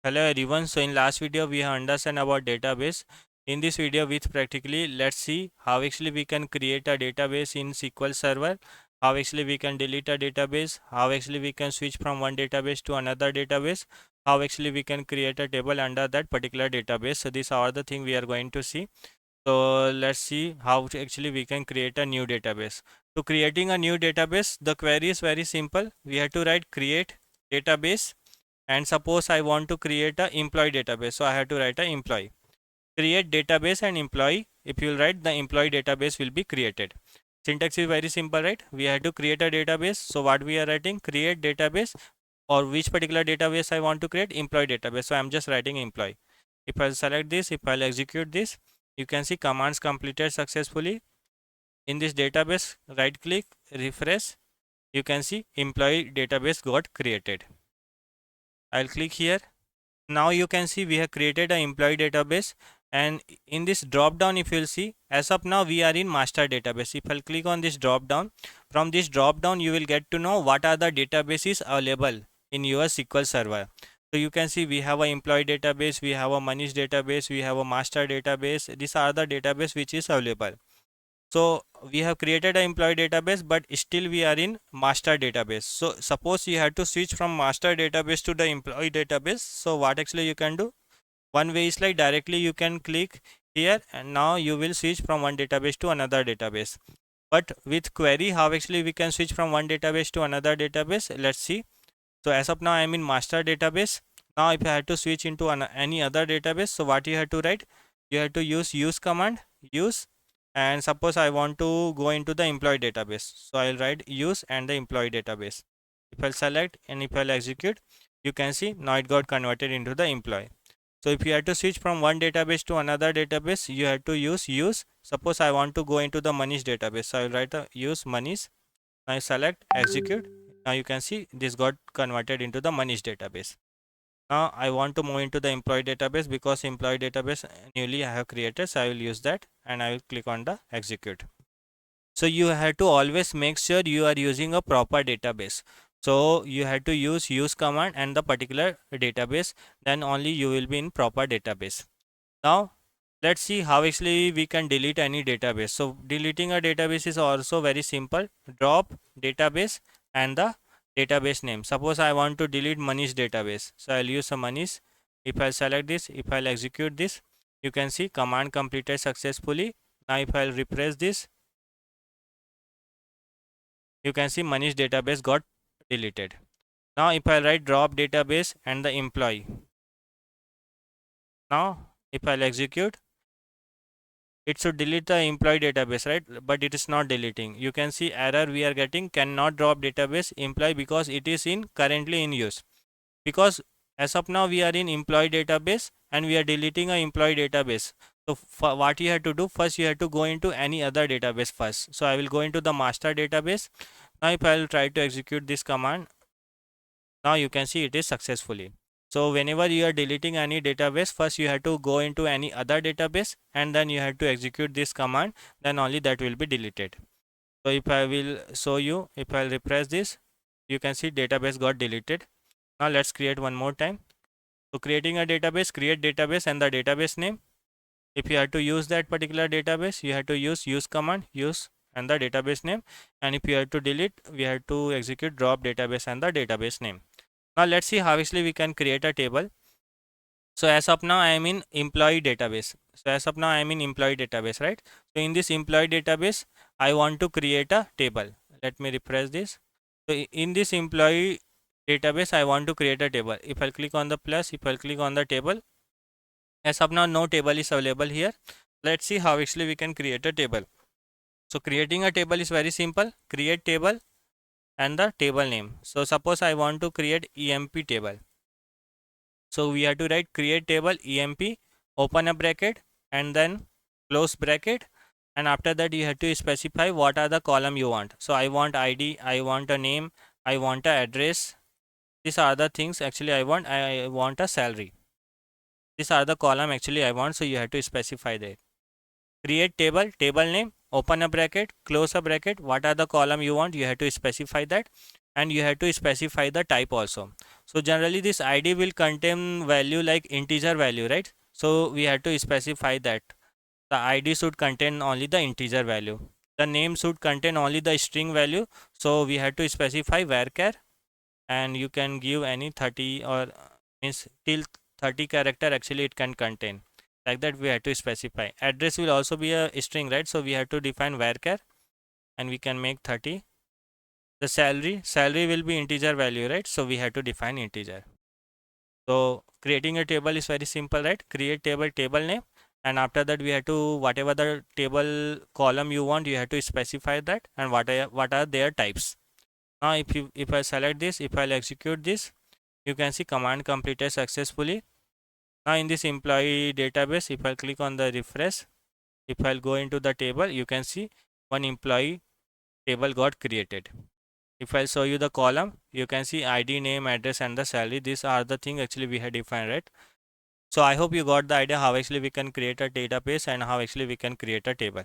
Hello everyone. So in last video we have understand about database. In this video with practically let's see how actually we can create a database in SQL Server, how actually we can delete a database, how actually we can switch from one database to another database, how actually we can create a table under that particular database. So these are the things we are going to see. So let's see how actually we can create a new database. To creating a new database, the query is very simple. We have to write create database, and suppose I want to create a employee database, so I have to write a employee. Create database and employee. If you write, the employee database will be created. Syntax is very simple, right? We have to create a database. So what we are writing, create database, or which particular database I want to create, employee database. So I'm just writing employee. If I select this, if I'll execute this, you can see commands completed successfully. In this database, right click, refresh, you can see employee database got created. I'll click here. Now you can see we have created an employee database, and in this drop down, if you'll see, as of now we are in master database. If I'll click on this drop down, from this drop down you will get to know what are the databases available in your SQL Server. So you can see we have a employee database, we have a Manish database, we have a master database. These are the database which is available. So we have created an employee database, but still we are in master database. So suppose you have to switch from master database to the employee database. So what actually you can do? One way is like directly you can click here, and now you will switch from one database to another database. But with query, how actually we can switch from one database to another database? Let's see. So as of now I am in master database. Now if I had to switch into any other database, so what you have to write? You have to use command, use, and suppose I want to go into the employee database, so I'll write use and the employee database. If I'll select and if I'll execute, you can see now it got converted into the employee. So if you have to switch from one database to another database, you have to use. Suppose I want to go into the Manish database, so I'll write a use Manish. Now select, execute. Now you can see this got converted into the Manish database. Now I want to move into the employee database because employee database newly I have created, so I will use that and I will click on the execute. So you have to always make sure you are using a proper database. So you have to use command and the particular database, then only you will be in proper database. Now let's see how actually we can delete any database. So deleting a database is also very simple. Drop database and the database name. Suppose I want to delete Manish database, so I'll use a Manish. If I select this, if I'll execute this, you can see command completed successfully. Now if I'll refresh this, you can see Manish database got deleted. Now if I write drop database and the employee, now if I'll execute, it should delete the employee database, right? But it is not deleting. You can see error we are getting, cannot drop database employee because it is in currently in use. Because as of now we are in employee database and we are deleting a employee database. So for what you have to do, first you have to go into any other database first. So I will go into the master database. Now if I will try to execute this command, now you can see it is successfully. So whenever you are deleting any database, first you have to go into any other database and then you have to execute this command, then only that will be deleted. So if I will show you, if I refresh this, you can see database got deleted. Now let's create one more time. So creating a database, create database and the database name. If you have to use that particular database, you have to use command, use and the database name. And if you have to delete, we have to execute drop database and the database name. Now let's see how actually we can create a table. So as of now I am in employee database. So as of now I am in employee database, right? So in this employee database, I want to create a table. Let me refresh this. So in this employee database, I want to create a table. If I click on the plus, if I click on the table, as of now no table is available here. Let's see how actually we can create a table. So creating a table is very simple. Create table and the table name. So suppose I want to create EMP table. So we have to write create table EMP, open a bracket and then close bracket, and after that you have to specify what are the column you want. So I want ID, I want a name, I want a address. These are the things actually I want a salary. These are the column actually I want, so you have to specify that. Create table, table name, open a bracket, close a bracket, what are the column you want, you have to specify that. and you have to specify the type also. So generally this id will contain value like integer value, right? So we have to specify that the id should contain only the integer value. The name should contain only the string value, so we have to specify varchar, and you can give any 30 or means till 30 character actually it can contain. Like that we have to specify. Address will also be a string, right? So we have to define varchar, and we can make 30. The salary will be integer value, right? So we have to define integer. So creating a table is very simple, right? Create table name, and after that we have to whatever the table column you want, you have to specify that, and what are their types. Now if I select this, if I'll execute this, you can see command completed successfully. Now in this employee database, if I click on the refresh, if I'll go into the table, you can see one employee table got created. If I show you the column, you can see ID, name, address, and the salary. These are the things actually we have defined, right? So I hope you got the idea how actually we can create a database and how actually we can create a table.